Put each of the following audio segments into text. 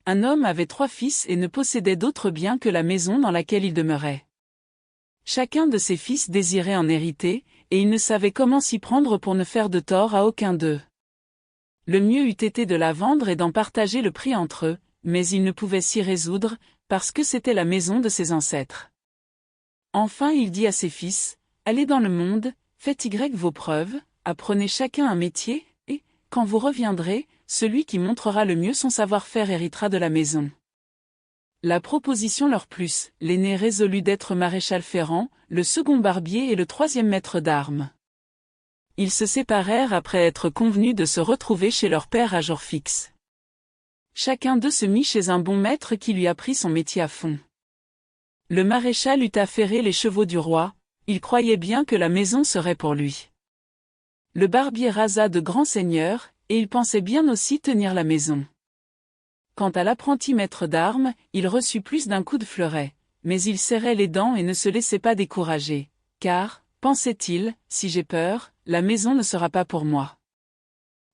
Un homme avait 3 fils et ne possédait d'autre bien que la maison dans laquelle il demeurait. Chacun de ses fils désirait en hériter, et il ne savait comment s'y prendre pour ne faire de tort à aucun d'eux. Le mieux eût été de la vendre et d'en partager le prix entre eux, mais il ne pouvait s'y résoudre, parce que c'était la maison de ses ancêtres. Enfin il dit à ses fils, « Allez dans le monde, faites vos preuves, apprenez chacun un métier, et, quand vous reviendrez, celui qui montrera le mieux son savoir-faire héritera de la maison. » La proposition leur plut, l'aîné résolut d'être maréchal ferrant, le second barbier et le troisième maître d'armes. Ils se séparèrent après être convenus de se retrouver chez leur père à jour fixe. Chacun d'eux se mit chez un bon maître qui lui apprit son métier à fond. Le maréchal eut affairé les chevaux du roi, il croyait bien que la maison serait pour lui. Le barbier rasa de grands seigneurs, et il pensait bien aussi tenir la maison. Quant à l'apprenti maître d'armes, il reçut plus d'un coup de fleuret, mais il serrait les dents et ne se laissait pas décourager, car, pensait-il, si j'ai peur, la maison ne sera pas pour moi.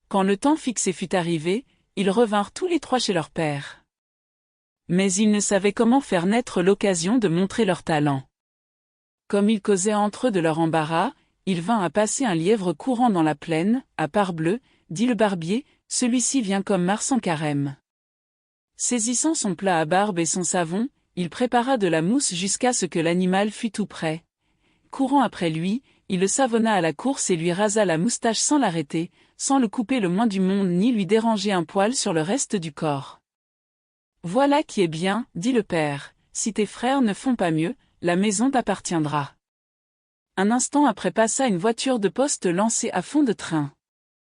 Quand le temps fixé fut arrivé, ils revinrent tous les 3 chez leur père. Mais ils ne savaient comment faire naître l'occasion de montrer leur talent. Comme ils causaient entre eux de leur embarras, il vint à passer un lièvre courant dans la plaine, à Parbleu, dit le barbier, celui-ci vient comme Mars en carême. Saisissant son plat à barbe et son savon, il prépara de la mousse jusqu'à ce que l'animal fût tout prêt. Courant après lui, il le savonna à la course et lui rasa la moustache sans l'arrêter, sans le couper le moins du monde ni lui déranger un poil sur le reste du corps. « Voilà qui est bien, dit le père, si tes frères ne font pas mieux, la maison t'appartiendra. » Un instant après passa une voiture de poste lancée à fond de train.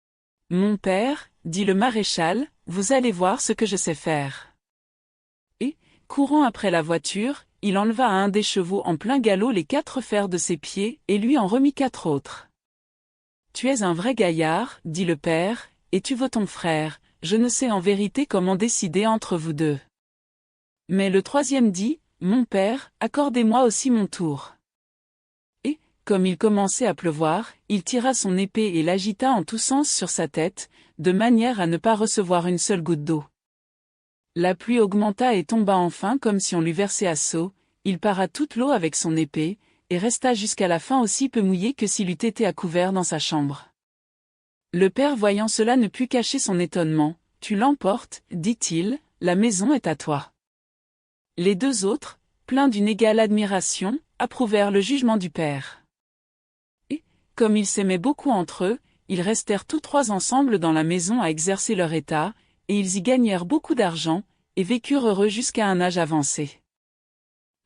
« Mon père, dit le maréchal, vous allez voir ce que je sais faire. » Et, courant après la voiture, il enleva à un des chevaux en plein galop les 4 fers de ses pieds et lui en remit 4 autres. « Tu es un vrai gaillard, dit le père, et tu vaux ton frère, je ne sais en vérité comment décider entre vous deux. » Mais le troisième dit, « Mon père, accordez-moi aussi mon tour. » Et, comme il commençait à pleuvoir, il tira son épée et l'agita en tous sens sur sa tête, de manière à ne pas recevoir une seule goutte d'eau. La pluie augmenta et tomba enfin comme si on l'eût versé à seau, il para toute l'eau avec son épée, et resta jusqu'à la fin aussi peu mouillé que s'il eût été à couvert dans sa chambre. Le père voyant cela ne put cacher son étonnement, « Tu l'emportes, dit-il, la maison est à toi. » Les 2 autres, pleins d'une égale admiration, approuvèrent le jugement du père. Et, comme ils s'aimaient beaucoup entre eux, ils restèrent tous 3 ensemble dans la maison à exercer leur état, et ils y gagnèrent beaucoup d'argent, et vécurent heureux jusqu'à un âge avancé.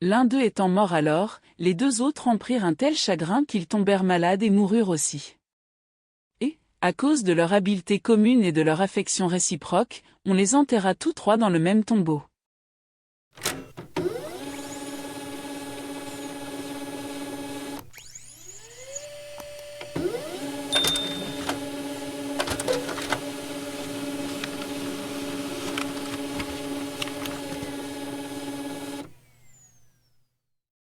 L'un d'eux étant mort alors, les 2 autres en prirent un tel chagrin qu'ils tombèrent malades et moururent aussi. Et, à cause de leur habileté commune et de leur affection réciproque, on les enterra tous 3 dans le même tombeau.